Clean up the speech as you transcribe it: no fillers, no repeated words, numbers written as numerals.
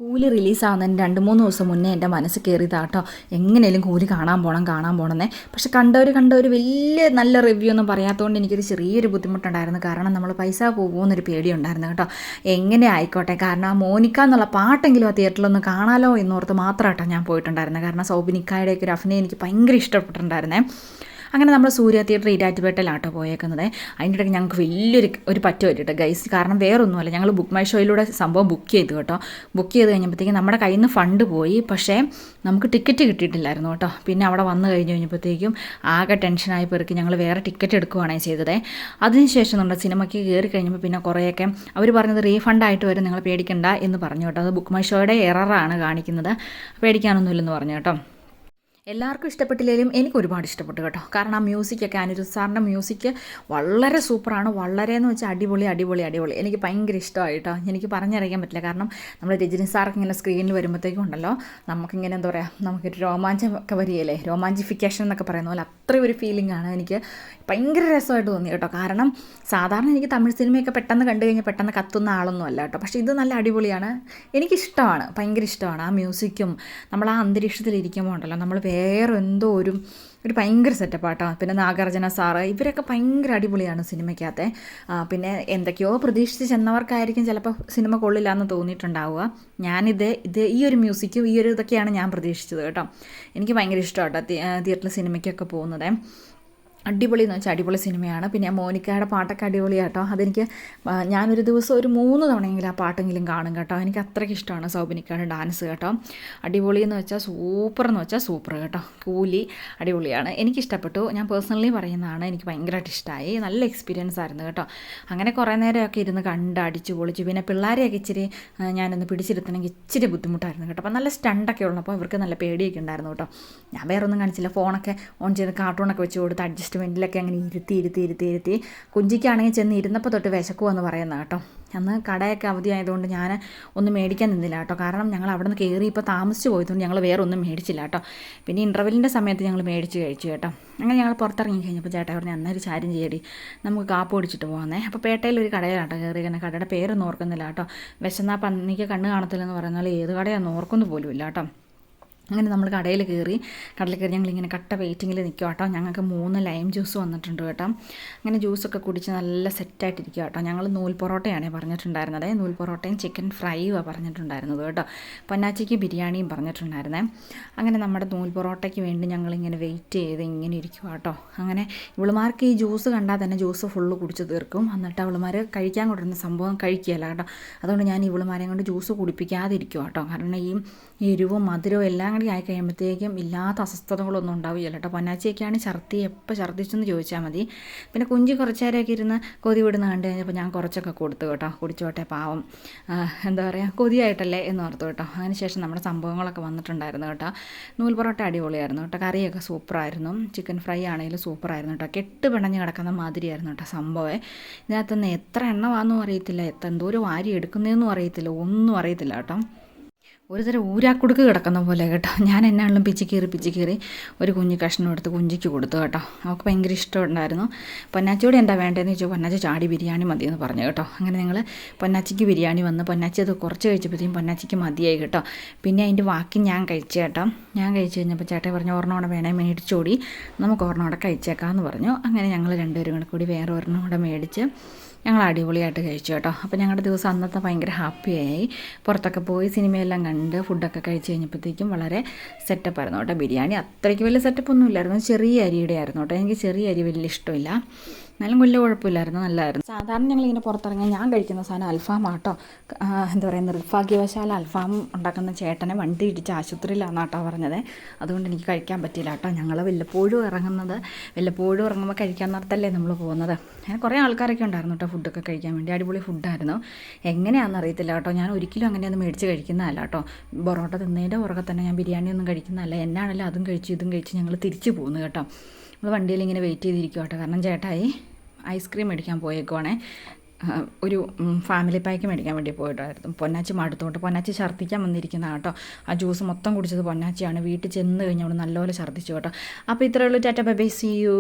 കൂലി റിലീസാവുന്നതിന് 2-3 ദിവസം മുന്നേ എൻ്റെ മനസ്സിൽ കയറിയതാട്ടോ, എങ്ങനെയും കൂലി കാണാൻ പോകണമെന്നേ. പക്ഷെ കണ്ടവർ വലിയ നല്ല റിവ്യൂ ഒന്നും പറയാത്തതുകൊണ്ട് എനിക്കൊരു ചെറിയൊരു ബുദ്ധിമുട്ടുണ്ടായിരുന്നു. കാരണം നമ്മൾ പൈസ പോകുമെന്നൊരു പേടിയുണ്ടായിരുന്നു കേട്ടോ. എങ്ങനെ ആയിക്കോട്ടെ, കാരണം ആ മോനിക്ക എന്നുള്ള പാട്ടെങ്കിലും ആ തിയേറ്ററിലൊന്ന് കാണാലോ എന്നോർത്ത് മാത്രമാട്ടോ ഞാൻ പോയിട്ടുണ്ടായിരുന്നത്. കാരണം സൗബിനിക്കായുടെയൊക്കെ ഒരു അഭിനയം എനിക്ക് ഭയങ്കര ഇഷ്ടപ്പെട്ടിട്ടുണ്ടായിരുന്നേ. അങ്ങനെ നമ്മൾ സൂര്യ തിയേറ്റർ ഈരാറ്റുപേട്ടയിലാട്ടോ പോയേക്കുന്നത്. അതിൻ്റെ ഇടയ്ക്ക് ഞങ്ങൾക്ക് വലിയൊരു പറ്റ പറ്റിയിട്ട് ഗൈസ്. കാരണം വേറൊന്നുമല്ല, ഞങ്ങൾ ബുക്ക് മൈ ഷോയിലൂടെ സംഭവം ബുക്ക് ചെയ്തു കേട്ടോ. ബുക്ക് ചെയ്ത് കഴിഞ്ഞപ്പോഴത്തേക്കും നമ്മുടെ കയ്യിൽ നിന്ന് ഫണ്ട് പോയി, പക്ഷേ നമുക്ക് ടിക്കറ്റ് കിട്ടിയിട്ടില്ലായിരുന്നു കേട്ടോ. പിന്നെ അവിടെ വന്നു കഴിഞ്ഞപ്പോഴത്തേക്കും ആകെ ടെൻഷനായി പെറുക്കി ഞങ്ങൾ വേറെ ടിക്കറ്റ് എടുക്കുകയാണ് ചെയ്തത്. അതിനുശേഷം നമ്മുടെ സിനിമയ്ക്ക് കയറി കഴിഞ്ഞപ്പോൾ പിന്നെ കുറേയൊക്കെ അവർ പറഞ്ഞത് റീഫണ്ടായിട്ട് വരും, നിങ്ങൾ പേടിക്കണ്ട എന്ന് പറഞ്ഞു കേട്ടോ. അത് ബുക്ക് മൈ ഷോയുടെ എററാണ് കാണിക്കുന്നത്, പേടിക്കാനൊന്നുമില്ലെന്ന് പറഞ്ഞു കേട്ടോ. എല്ലാവർക്കും ഇഷ്ടപ്പെട്ടില്ലെങ്കിലും എനിക്ക് ഒരുപാട് ഇഷ്ടപ്പെട്ടു കേട്ടോ. കാരണം ആ മ്യൂസിക്കൊക്കെ, അനിരുദ്ധ് സാറിൻ്റെ മ്യൂസിക് വളരെ സൂപ്പറാണ്. വളരെ എന്ന് വെച്ചാൽ അടിപൊളി. എനിക്ക് ഭയങ്കര ഇഷ്ടമായി കേട്ടോ. എനിക്ക് പറഞ്ഞറിയിക്കാൻ പറ്റില്ല. കാരണം നമ്മൾ രജനി സാർക്ക് ഇങ്ങനെ സ്ക്രീനിൽ വരുമ്പോഴത്തേക്കും ഉണ്ടല്ലോ, നമുക്കിങ്ങനെ എന്താ പറയുക, നമുക്കൊരു രോമാഞ്ചമൊക്കെ വരികയല്ലേ, രോമാഞ്ചിഫിക്കേഷൻ എന്നൊക്കെ പറയുന്ന പോലെ അത്രയും ഒരു ഫീലിംഗ് ആണ്. എനിക്ക് ഭയങ്കര രസമായിട്ട് തോന്നി കേട്ടോ. കാരണം സാധാരണ എനിക്ക് തമിഴ് സിനിമയൊക്കെ പെട്ടെന്ന് കണ്ടു കഴിഞ്ഞാൽ പെട്ടെന്ന് കത്തുന്ന ആളൊന്നും അല്ല കേട്ടോ. പക്ഷേ ഇത് നല്ല അടിപൊളിയാണ്, എനിക്കിഷ്ടമാണ്, ഭയങ്കര ഇഷ്ടമാണ്. ആ മ്യൂസിക്കും നമ്മൾ ആ അന്തരീക്ഷത്തിലിരിക്കുമ്പോൾ ഉണ്ടല്ലോ, നമ്മൾ വേറെ എന്തോ ഒരു ഭയങ്കര സെറ്റപ്പാട്ടോ. പിന്നെ നാഗാർജുന സാറ്, ഇവരൊക്കെ ഭയങ്കര അടിപൊളിയാണ് സിനിമയ്ക്കകത്തെ. പിന്നെ എന്തൊക്കെയോ പ്രതീക്ഷിച്ച് ചെന്നവർക്കായിരിക്കും ചിലപ്പോൾ സിനിമ കൊള്ളില്ല എന്ന് തോന്നിയിട്ടുണ്ടാവുക. ഞാനിത് ഈ ഒരു മ്യൂസിക്കും ഈ ഒരു ഇതൊക്കെയാണ് ഞാൻ പ്രതീക്ഷിച്ചത് കേട്ടോ. എനിക്ക് ഭയങ്കര ഇഷ്ടമാട്ടോ തിയേറ്ററിൽ സിനിമയ്ക്കൊക്കെ പോകുന്നത്. അടിപൊളി എന്ന് വെച്ചാൽ അടിപൊളി സിനിമയാണ്. പിന്നെ മോനിക്കയുടെ പാട്ടൊക്കെ അടിപൊളിയാട്ടോ. അതെനിക്ക് ഞാനൊരു ദിവസം ഒരു 3 തവണയെങ്കിലും ആ പാട്ടെങ്കിലും കാണും കേട്ടോ. എനിക്ക് അത്രയ്ക്ക് ഇഷ്ടമാണ് സൗബിനിക്കയുടെ ഡാൻസ് കേട്ടോ. അടിപൊളി എന്ന് വെച്ചാൽ സൂപ്പർ കേട്ടോ. കൂലി അടിപൊളിയാണ്, എനിക്കിഷ്ടപ്പെട്ടു. ഞാൻ പേഴ്സണലി പറയുന്നതാണ്, എനിക്ക് ഭയങ്കരമായിട്ട് ഇഷ്ടമായി. നല്ല എക്സ്പീരിയൻസ് ആയിരുന്നു കേട്ടോ. അങ്ങനെ കുറേ നേരമൊക്കെ ഇരുന്ന് കണ്ട് അടിച്ച് പൊളിച്ചു. പിന്നെ പിള്ളേരെയൊക്കെ ഇച്ചിരി ഞാനൊന്ന് പിടിച്ചിരുത്തണമെങ്കിൽ ഇച്ചിരി ബുദ്ധിമുട്ടായിരുന്നു കേട്ടോ. അപ്പോൾ നല്ല സ്റ്റണ്ടൊക്കെ ഉള്ളപ്പോൾ ഇവർക്ക് നല്ല പേടിയൊക്കെ ഉണ്ടായിരുന്നു കേട്ടോ. ഞാൻ വേറെ ഒന്നും കാണിച്ചില്ല, ഫോണൊക്കെ ഓൺ ചെയ്ത് കാർട്ടൂണൊക്കെ വെച്ച് കൊടുത്ത് അഡ്ജസ്റ്റ്മെൻറ്റിലൊക്കെ അങ്ങനെ ഇരുത്തി കുഞ്ചിക്കാണെങ്കിൽ ചെന്ന് ഇരുന്നപ്പോൾ തൊട്ട് വിശക്കുമെന്ന് പറയുന്നത് കേട്ടോ. അന്ന് കടയൊക്കെ അവധിയായതുകൊണ്ട് ഞാൻ ഒന്നും മേടിക്കാൻ നിന്നില്ല കേട്ടോ. കാരണം ഞങ്ങൾ അവിടെ നിന്ന് കയറി ഇപ്പോൾ താമസിച്ച് പോയതുകൊണ്ട് ഞങ്ങൾ വേറെ ഒന്നും മേടിച്ചില്ല കേട്ടോ. പിന്നെ ഇൻ്റർവെല്ലിൻ്റെ സമയത്ത് ഞങ്ങൾ മേടിച്ച് കഴിച്ചു കേട്ടോ. അങ്ങനെ ഞങ്ങൾ പുറത്തിറങ്ങി കഴിഞ്ഞപ്പോൾ ചേട്ടാ പറഞ്ഞ് അന്നൊരു കാര്യം ചെയ്യടി, നമുക്ക് കാപ്പ് ഓടിച്ചിട്ട് പോകുന്നേ. അപ്പോൾ പേട്ടയിൽ ഒരു കടയിലാട്ടോ കയറി. തന്നെ കടയുടെ പേരൊന്നും ഓർക്കുന്നില്ല കേട്ടോ. വിശന്നാ പന്നിക്ക് കണ്ണ് കാണത്തില്ലെന്ന് പറയുന്ന പോലെ ഏത് കടയാണെന്ന് ഓർക്കുന്നു പോലും ഇല്ല കേട്ടോ. അങ്ങനെ നമ്മൾ കടയിൽ കയറി ഞങ്ങളിങ്ങനെ കട്ട വെയിറ്റിങ്ങിൽ നിൽക്കുക കേട്ടോ. ഞങ്ങൾക്ക് 3 ലൈം ജ്യൂസ് വന്നിട്ടുണ്ട് കേട്ടോ. അങ്ങനെ ജ്യൂസൊക്കെ കുടിച്ച് നല്ല സെറ്റായിട്ടിരിക്കുക കേട്ടോ. ഞങ്ങൾ നൂൽ പൊറോട്ടയാണ് പറഞ്ഞിട്ടുണ്ടായിരുന്നത്. നൂൽ പൊറോട്ടയും ചിക്കൻ ഫ്രൈയുമാണ് പറഞ്ഞിട്ടുണ്ടായിരുന്നത് കേട്ടോ. പൊന്നാച്ചിക്ക് ബിരിയാണിയും പറഞ്ഞിട്ടുണ്ടായിരുന്നേ. അങ്ങനെ നമ്മുടെ നൂൽ പൊറോട്ടയ്ക്ക് വേണ്ടി ഞങ്ങളിങ്ങനെ വെയിറ്റ് ചെയ്ത് ഇങ്ങനെ ഇരിക്കുക കേട്ടോ. അങ്ങനെ ഇവളുമാർക്ക് ഈ ജ്യൂസ് കണ്ടാൽ തന്നെ ജ്യൂസ് ഫുള്ള് കുടിച്ച് തീർക്കും. എന്നിട്ട് അവളുമാർ കഴിക്കാൻ കൊണ്ടിരുന്ന സംഭവം കഴിക്കുകയല്ല കേട്ടോ. അതുകൊണ്ട് ഞാൻ ഇവളുമാരെയും കൊണ്ട് ജ്യൂസ് കുടിപ്പിക്കാതിരിക്കുക കേട്ടോ. കാരണം ഈ എരിവും മധുരവും എല്ലാം കൂടി ആയി കഴിയുമ്പോഴത്തേക്കും ഇല്ലാത്ത അസ്വസ്ഥതകളൊന്നും ഉണ്ടാവുകയില്ല കേട്ടോ. പൊന്നാച്ചിയൊക്കെയാണ് എപ്പോൾ ഛർദ്ദിച്ചെന്ന് ചോദിച്ചാൽ മതി. പിന്നെ കുഞ്ചി കുറച്ച് നേരമൊക്കെ ഇരുന്ന് കൊതി വിടുന്ന കണ്ടു കഴിഞ്ഞപ്പോൾ ഞാൻ കുറച്ചൊക്കെ കൊടുത്തു കേട്ടോ. കുടിച്ചോട്ടെ പാവം, എന്താ പറയുക, കൊതിയായിട്ടല്ലേ എന്ന് ഓർത്തു കേട്ടോ. അതിനുശേഷം നമ്മുടെ സംഭവങ്ങളൊക്കെ വന്നിട്ടുണ്ടായിരുന്നു കേട്ടോ. നൂൽ പൊറോട്ട അടിപൊളിയായിരുന്നു കേട്ടോ. കറിയൊക്കെ സൂപ്പറായിരുന്നു. ചിക്കൻ ഫ്രൈ ആണെങ്കിലും സൂപ്പറായിരുന്നു കേട്ടോ. കെട്ട് പിണഞ്ഞ് കിടക്കുന്ന മാതിരിയായിരുന്നു കേട്ടോ സംഭവം. ഇതിനകത്തുനിന്ന് എത്ര എണ്ണമാണെന്നും അറിയത്തില്ല, എന്തോരം വാരി എടുക്കുന്നതെന്നും അറിയത്തില്ല, ഒന്നും അറിയത്തില്ല കേട്ടോ. ഒരു തരം ഊരാക്കുടുക്ക് കിടക്കുന്ന പോലെ കേട്ടോ. ഞാൻ എന്നാണെങ്കിലും പിച്ചി കീറി ഒരു കുഞ്ഞ് കഷ്ണം എടുത്ത് കുഞ്ചിക്ക് കൊടുത്തു കേട്ടോ. അവൾക്ക് ഭയങ്കര ഇഷ്ടമുണ്ടായിരുന്നു. പൊന്നാച്ചിയോട് എന്താ വേണ്ടതെന്ന് ചോദിച്ചാൽ പൊന്നാച്ചി ചാടി ബിരിയാണി മതിയെന്ന് പറഞ്ഞു കേട്ടോ. അങ്ങനെ ഞങ്ങൾ പൊന്നാച്ചിക്ക് ബിരിയാണി വന്ന് പൊന്നാച്ചി അത് കുറച്ച് കഴിച്ചപ്പോഴത്തേക്കും പൊന്നാച്ചിക്ക് മതിയായി കേട്ടോ. പിന്നെ അതിൻ്റെ ബാക്കി ഞാൻ കഴിച്ചു കേട്ടോ. ഞാൻ കഴിച്ച് കഴിഞ്ഞപ്പോൾ ചേട്ടൻ പറഞ്ഞു ഒരെണ്ണോടെ വേണേ മേടിച്ചോടി, നമുക്ക് ഒരെണ്ണോടെ കഴിച്ചേക്കാമെന്ന് പറഞ്ഞു. അങ്ങനെ ഞങ്ങൾ രണ്ടുപേരും കൂടി വേറെ ഒരെണ്ണം കൂടെ മേടിച്ച് ഞങ്ങൾ അടിപൊളിയായിട്ട് കഴിച്ചു കേട്ടോ. അപ്പോൾ ഞങ്ങളുടെ ദിവസം അന്നത്തെ ഭയങ്കര ഹാപ്പിയായി. പുറത്തൊക്കെ പോയി സിനിമയെല്ലാം കണ്ട് ഫുഡൊക്കെ കഴിച്ച് കഴിഞ്ഞപ്പോഴത്തേക്കും വളരെ സെറ്റപ്പായിരുന്നു കേട്ടോ. ബിരിയാണി അത്രയ്ക്ക് വലിയ സെറ്റപ്പൊന്നും ഇല്ലായിരുന്നു, ചെറിയ അരിയുടെ ആയിരുന്നു കേട്ടോ. എനിക്ക് ചെറിയ അരി വലിയ ഇഷ്ടമില്ല, എന്നാലും വലിയ കുഴപ്പമില്ലായിരുന്നു, നല്ലതായിരുന്നു. സാധാരണ ഞങ്ങളിങ്ങനെ പുറത്തിറങ്ങി ഞാൻ കഴിക്കുന്ന സാധനം അൽഫാമാട്ടോ. എന്താ പറയുക, നിർഭാഗ്യവശാൽ അൽഫാം ഉണ്ടാക്കുന്ന ചേട്ടനെ വണ്ടി ഇടിച്ച് ആശുപത്രിയിലാണ് കേട്ടോ പറഞ്ഞത്. അതുകൊണ്ട് എനിക്ക് കഴിക്കാൻ പറ്റിയില്ല കേട്ടോ. ഞങ്ങൾ വല്ലപ്പോഴും ഇറങ്ങുമ്പോൾ കഴിക്കാൻ നിർത്തല്ലേ നമ്മൾ പോകുന്നത്. അങ്ങനെ കുറേ ആൾക്കാരൊക്കെ ഉണ്ടായിരുന്നു കേട്ടോ ഫുഡൊക്കെ കഴിക്കാൻ വേണ്ടി. അടിപൊളി ഫുഡായിരുന്നു. എങ്ങനെയാണെന്ന് അറിയത്തില്ല കേട്ടോ. ഞാൻ ഒരിക്കലും അങ്ങനെയൊന്നും മേടിച്ച് കഴിക്കുന്നതല്ല കേട്ടോ. പൊറോട്ട തിന്നതിൻ്റെ പുറകെ തന്നെ ഞാൻ ബിരിയാണി ഒന്നും കഴിക്കുന്നതല്ല. എന്നാണല്ലോ അതും കഴിച്ച് ഇതും കഴിച്ച് ഞങ്ങൾ തിരിച്ചു പോകുന്നു കേട്ടോ. നമ്മൾ വണ്ടിയിൽ ഇങ്ങനെ വെയിറ്റ് ചെയ്തിരിക്കും കേട്ടോ. കാരണം ചേട്ടായി ഐസ്ക്രീം മേടിക്കാൻ പോയേക്കുവാണേ. ഒരു ഫാമിലി പാക്ക് മേടിക്കാൻ വേണ്ടി പോയിട്ടായിരുന്നു. പൊന്നാച്ചി മടുത്തോട്ട് പൊന്നാച്ചി ഛർദ്ദിക്കാൻ വന്നിരിക്കുന്നതാണ് കേട്ടോ. ആ ജ്യൂസ് മൊത്തം കുടിച്ചത് പൊന്നാച്ചിയാണ്. വീട്ടിൽ ചെന്ന് കഴിഞ്ഞാൽ അവൾ നല്ലപോലെ ഛർദ്ദിച്ചു കേട്ടോ. അപ്പോൾ ഇത്രയേ ഉള്ളൂ. Tata bye bye, see U.